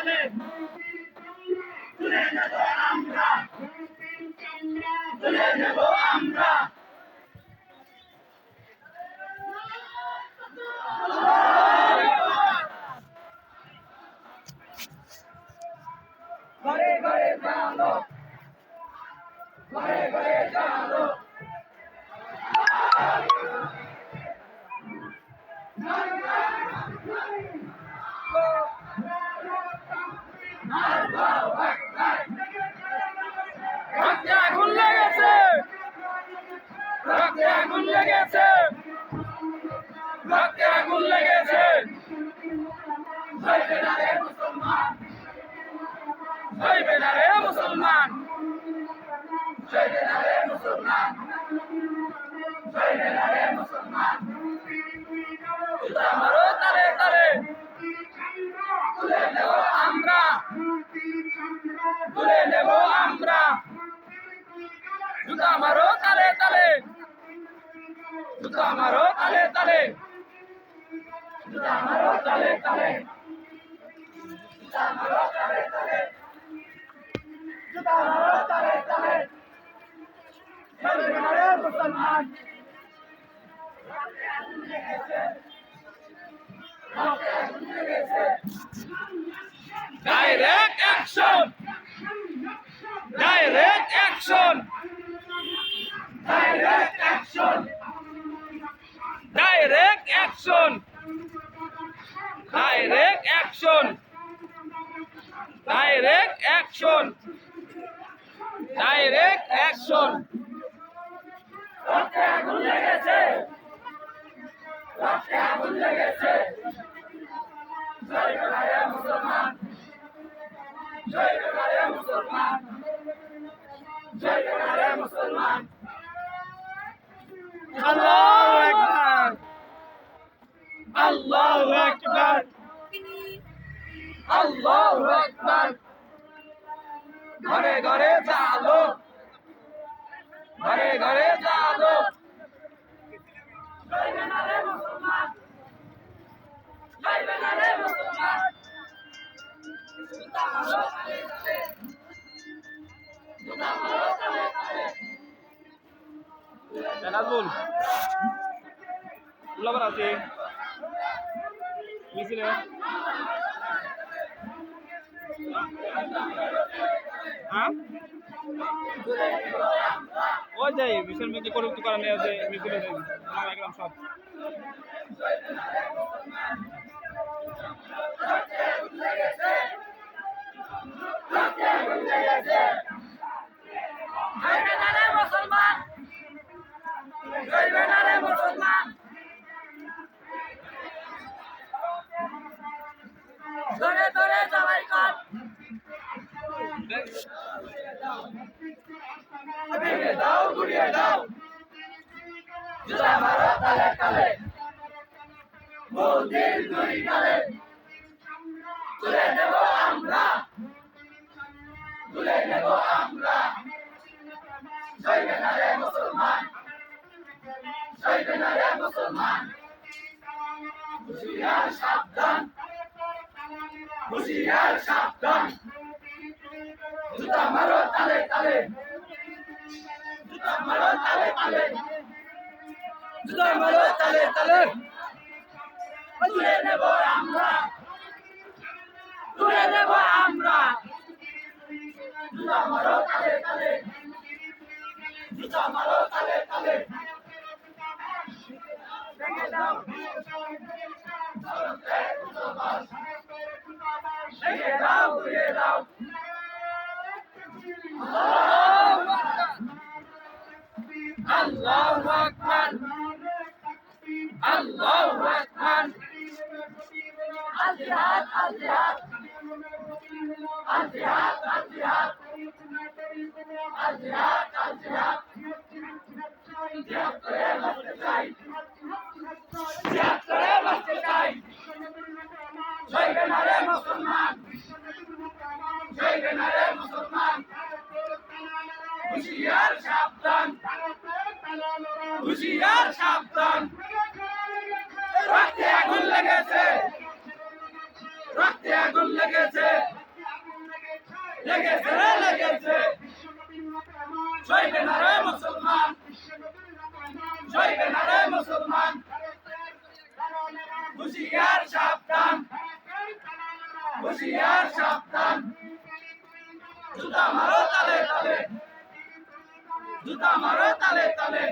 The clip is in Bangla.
তালে তুলে নেব আমরা, তুলে নেব আমরা। ঘরে ঘরে জালো, ঘরে ঘরে জালো, রক্তে আগুন লেগেছে, রক্তে আগুন লেগেছে, রক্তে আগুন লেগেছে। সইবে না রে মুসলমান, সইবে না রে মুসলমান, সইবে না রে মুসলমান, সইবে না রে মুসলমান। জুতা মারো তালে তালে, তুলে নেব আমরা, তুলে নেব আমরা। জুতা মারো তালে তালে, জুতা মারো তালে তালে, জুতা মারো তালে তালে, জুতা মারো তালে তালে, জুতা মারো তালে তালে। সইবে না রে মুসলমান, রক্তে আগুন লেগেছে, রক্তে আগুন লেগেছে। Direct action, direct action, direct action, direct action, direct action, direct action, direct action. রক্তে আগুন লেগেছে, রক্তে আগুন লেগেছে। সইবে না রে মুসলমান, সইবে না রে মুসলমান, সইবে না রে মুসলমান। আল্লাহু আকবার, আল্লাহু আকবার, আল্লাহু আকবার। ঘরে ঘরে জালো, ঘরে ঘরে জালো, সইবে না রে মুসলমান, সইবে না রে মুসলমান। জুতা মারো তালে তালে, জুতা মারো তালে তালে। নাজমুল উল্লাবার আছে মিছিলে হ্যাঁ ওই যাই মিছিল মিছিল করে একটু কারণে আছে মিছিলে একদম সব মুসলমান, সইবে না রে মুসলমান, ধরে ধরে জবাই কর, ভেঙে দাও গুড়িয়ে দাও। জুতা মারো তালে তালে, মোদির দুই গালে, তুলে নেব আমরা, তুলে নেব আমরা। সইবে না রে মুসলমান, সইবে না রে মুসলমান। হুঁশিয়ার সাবধান, হুঁশিয়ার সাবধান। জুতা মারো তালে তালে, জুতা মারো তালে তালে, জুতা মারো তালে তালে। তুলে নেব আমরা, তুলে নেব আমরা। জুতা মারো তালে তালে, জুতা মারো তালে তালে। ভেঙে দাও, ভেঙে দাও ঘুরিয়ে দাও। আল্লাহু আকবার, আল্লাহু আকবার। আল জিহাদ, আল জিহাদ, আল জিহাদ, আল জিহাদ, আল জিহাদ, আল জিহাদ। জিহাদ করে বাঁচতে চাই, জিহাদ করে বাঁচতে চাই। সইবে না রে মুসলমান, সইবে না রে মুসলমান। হুঁশিয়ার সাবধান, হুঁশিয়ার সাবধান। রক্তে আগুন লেগেছে, রক্তে আগুন লেগেছে। সইবে না রে মুসলমান, সইবে না রে মুসলমান, হুঁশিয়ার সাবধান, হুঁশিয়ার সাবধান, জুতা মারো তালে তালে, জুতা মারো তালে তালে।